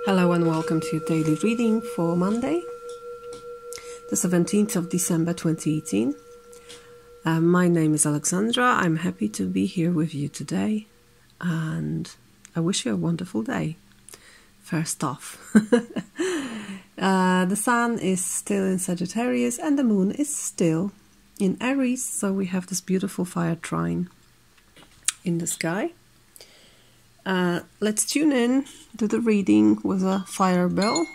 Hello and welcome to your daily reading for Monday, the 17th of December 2018. My name is Alexandra. I'm happy to be here with you today and I wish you a wonderful day. First off, the sun is still in Sagittarius and the moon is still in Aries, so we have this beautiful fire trine in the sky. Let's tune in to the reading with a fire bell.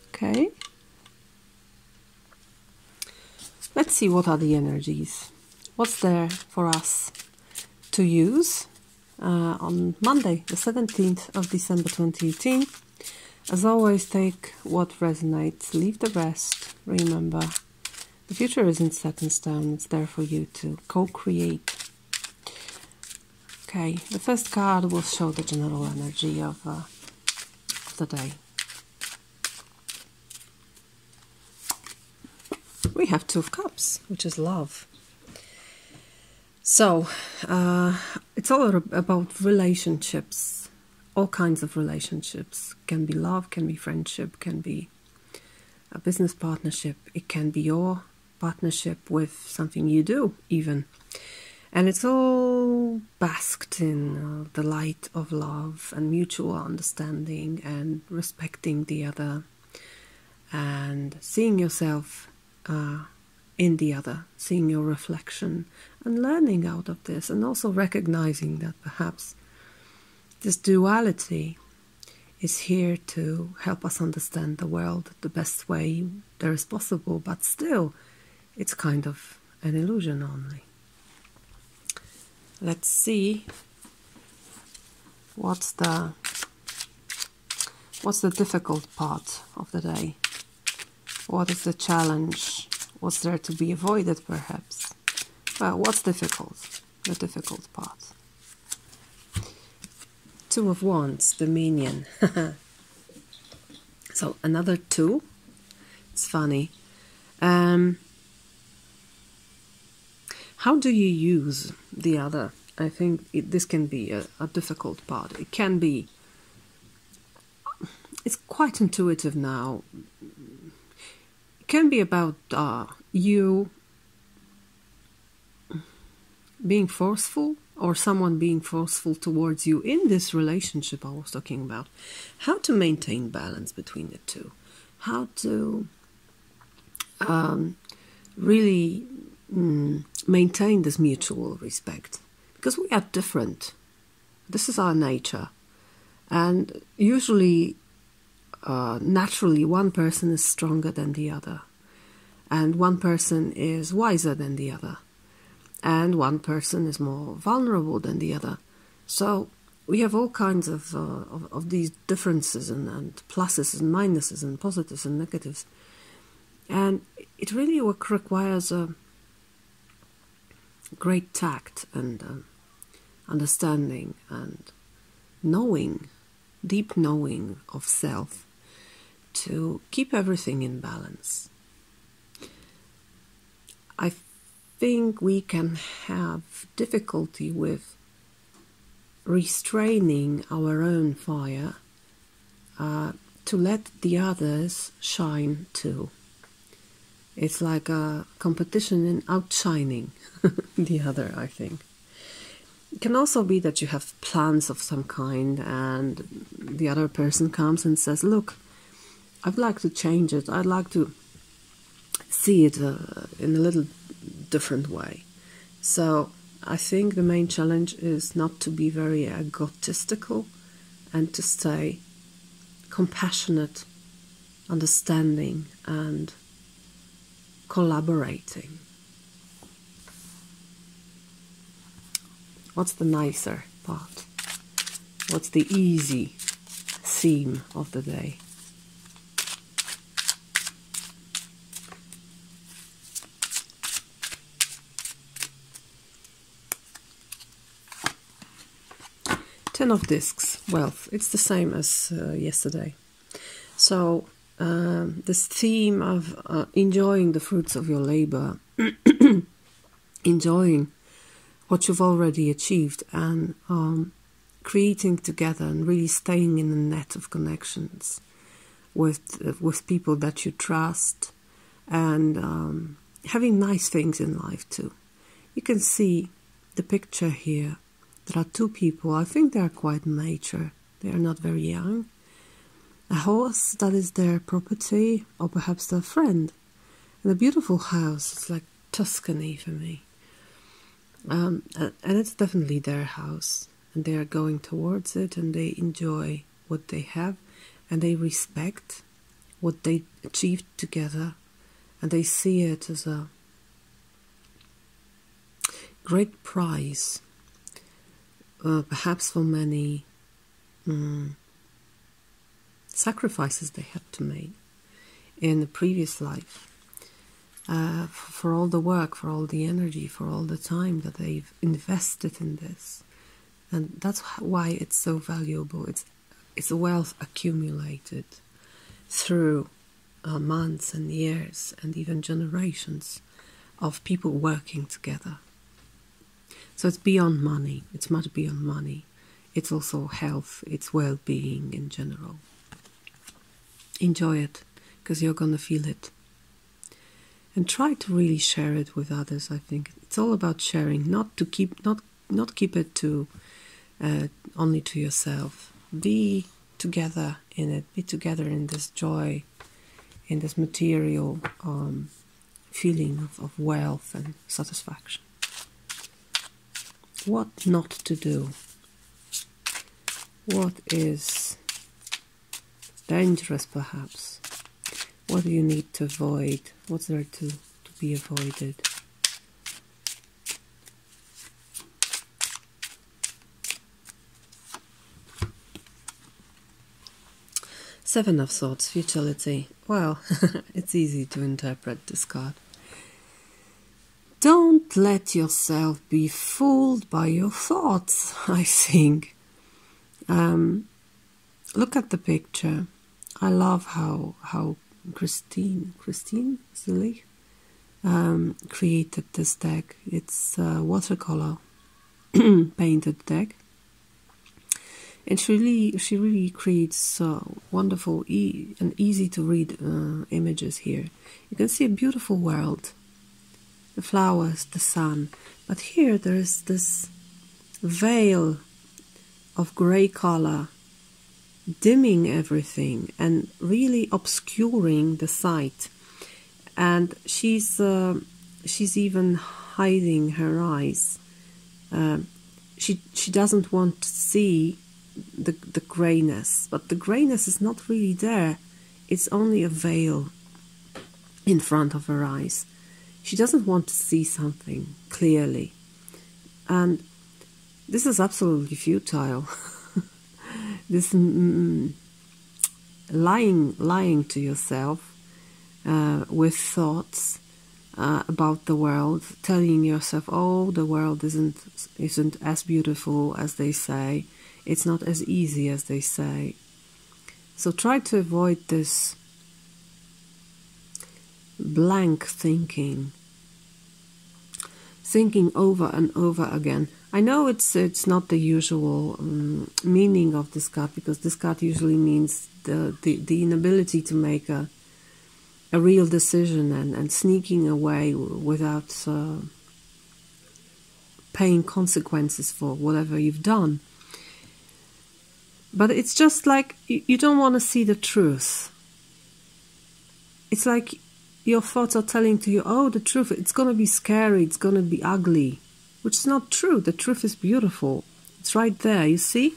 Okay. Let's see what are the energies. What's there for us to use on Monday, the 17th of December 2018. As always, take what resonates, leave the rest. Remember, the future isn't set in stone, it's there for you to co-create. Okay, the first card will show the general energy of the day. We have Two of Cups, which is love. So, it's all about relationships. All kinds of relationships. Can be love, can be friendship, can be a business partnership. It can be your partnership with something you do, even. And it's all basked in the light of love and mutual understanding and respecting the other and seeing yourself in the other, seeing your reflection and learning out of this, and also recognizing that perhaps this duality is here to help us understand the world the best way there is possible, but still it's kind of an illusion only. Let's see what's the difficult part of the day. What is the challenge? What's there to be avoided, perhaps? Well, what's difficult? The difficult part. Two of Wands, Dominion. So, another two. It's funny. How do you use the other? I think this can be a difficult part. It can be... It's quite intuitive now. It can be about you being forceful, or someone being forceful towards you in this relationship I was talking about. How to maintain balance between the two. How to really maintain this mutual respect. Because we are different. This is our nature. And usually, naturally, one person is stronger than the other. And one person is wiser than the other. And one person is more vulnerable than the other. So we have all kinds of these differences and pluses and minuses and positives and negatives. And it really requires a great tact and understanding and knowing, deep knowing of self to keep everything in balance. I think we can have difficulty with restraining our own fire to let the others shine too. It's like a competition in outshining the other, I think. It can also be that you have plans of some kind and the other person comes and says, look, I'd like to change it. I'd like to see it in a little different way. So I think the main challenge is not to be very egotistical and to stay compassionate, understanding and collaborating. What's the nicer part? What's the easy theme of the day? Ten of Discs, wealth. It's the same as yesterday. So this theme of enjoying the fruits of your labor, enjoying what you've already achieved, and creating together and really staying in a net of connections with people that you trust, and having nice things in life too. You can see the picture here. There are two people. I think they are quite mature. They are not very young. A horse that is their property, or perhaps their friend. And a beautiful house. It's like Tuscany for me. And it's definitely their house. And they are going towards it, and they enjoy what they have, and they respect what they achieved together, and they see it as a great prize, perhaps for many sacrifices they had to make in the previous life, for all the work, for all the energy, for all the time that they've invested in this. And that's why it's so valuable. It's a wealth accumulated through months and years and even generations of people working together. So it's beyond money. It's much beyond money. It's also health. It's well-being in general. Enjoy it, because you're going to feel it. And try to really share it with others. I think it's all about sharing, not keep it to only to yourself. Be together in it. Be together in this joy, in this material feeling of wealth and satisfaction. What not to do? What is dangerous, perhaps? What do you need to avoid? What's there to be avoided? Seven of Swords, futility. Well, it's easy to interpret this card. Don't let yourself be fooled by your thoughts, I think. Look at the picture. I love how Christine Zillich created this deck. It's a watercolor painted deck. And she really creates wonderful and easy to read images here. You can see a beautiful world. The flowers, the sun. But here there is this veil of grey color dimming everything and really obscuring the sight. And she's even hiding her eyes. She doesn't want to see the grayness, but the grayness is not really there. It's only a veil in front of her eyes. She doesn't want to see something clearly, and this is absolutely futile. This lying to yourself with thoughts about the world, telling yourself, "Oh, the world isn't as beautiful as they say. It's not as easy as they say." So try to avoid this blank thinking over and over again. I know it's not the usual meaning of this card, because this card usually means the inability to make a real decision and sneaking away without paying consequences for whatever you've done. But it's just like you don't want to see the truth. It's like your thoughts are telling to you, "Oh, the truth, it's going to be scary, it's going to be ugly," which is not true. The truth is beautiful. It's right there, you see?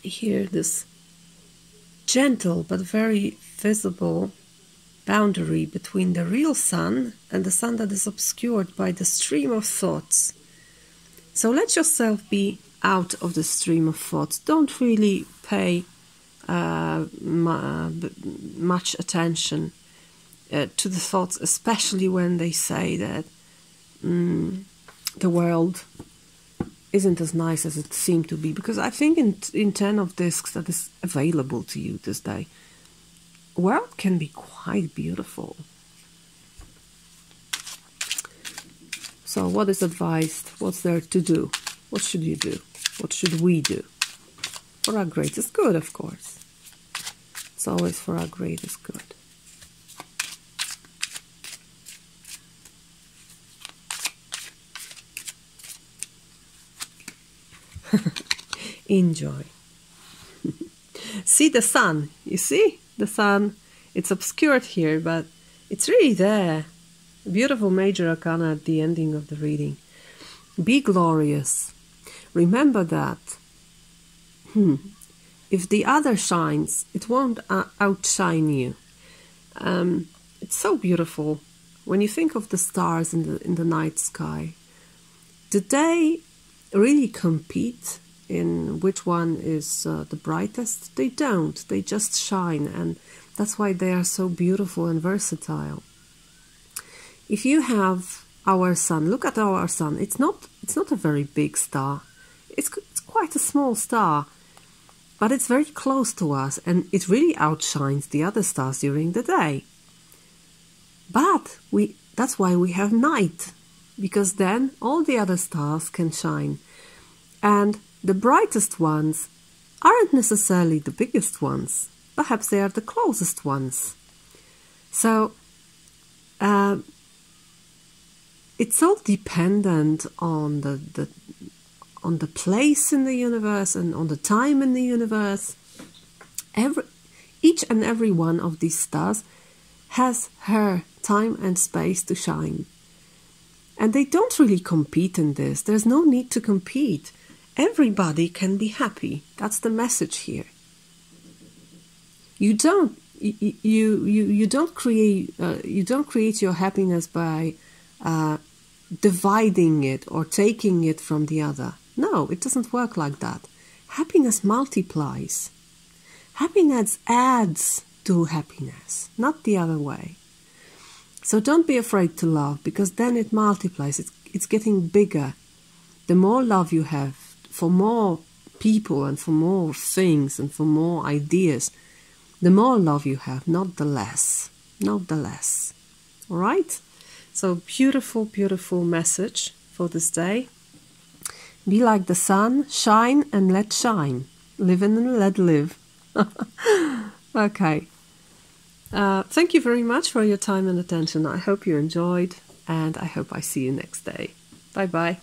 Here, this gentle but very visible boundary between the real sun and the sun that is obscured by the stream of thoughts. So let yourself be out of the stream of thoughts. Don't really pay much attention to the thoughts, especially when they say that the world isn't as nice as it seemed to be, because I think in 10 of discs that is available to you this day, world can be quite beautiful. So what is advised? What's there to do? What should you do? What should we do? For our greatest good, of course. It's always for our greatest good. Enjoy. See the sun. You see the sun? It's obscured here, but it's really there. Beautiful major arcana at the ending of the reading. Be glorious. Remember that. If the other shines, it won't outshine you. It's so beautiful when you think of the stars in the night sky. Do they really compete in which one is the brightest? They don't. They just shine, and that's why they are so beautiful and versatile. If you have our sun, look at our sun. It's not a very big star. It's quite a small star, but it's very close to us, and it really outshines the other stars during the day. But that's why we have night, because then all the other stars can shine. And the brightest ones aren't necessarily the biggest ones. Perhaps they are the closest ones. So it's all dependent on the place in the universe and on the time in the universe. Each and every one of these stars has her time and space to shine. And they don't really compete in this. There's no need to compete. Everybody can be happy. That's the message here. You don't create your happiness by dividing it or taking it from the other. No, it doesn't work like that. Happiness multiplies. Happiness adds to happiness, not the other way. So don't be afraid to love, because then it multiplies. It's getting bigger. The more love you have for more people and for more things and for more ideas, the more love you have, not the less. Not the less. All right? So beautiful, beautiful message for this day. Be like the sun, shine and let shine. Live and let live. Okay. Thank you very much for your time and attention. I hope you enjoyed, and I hope I see you next day. Bye-bye.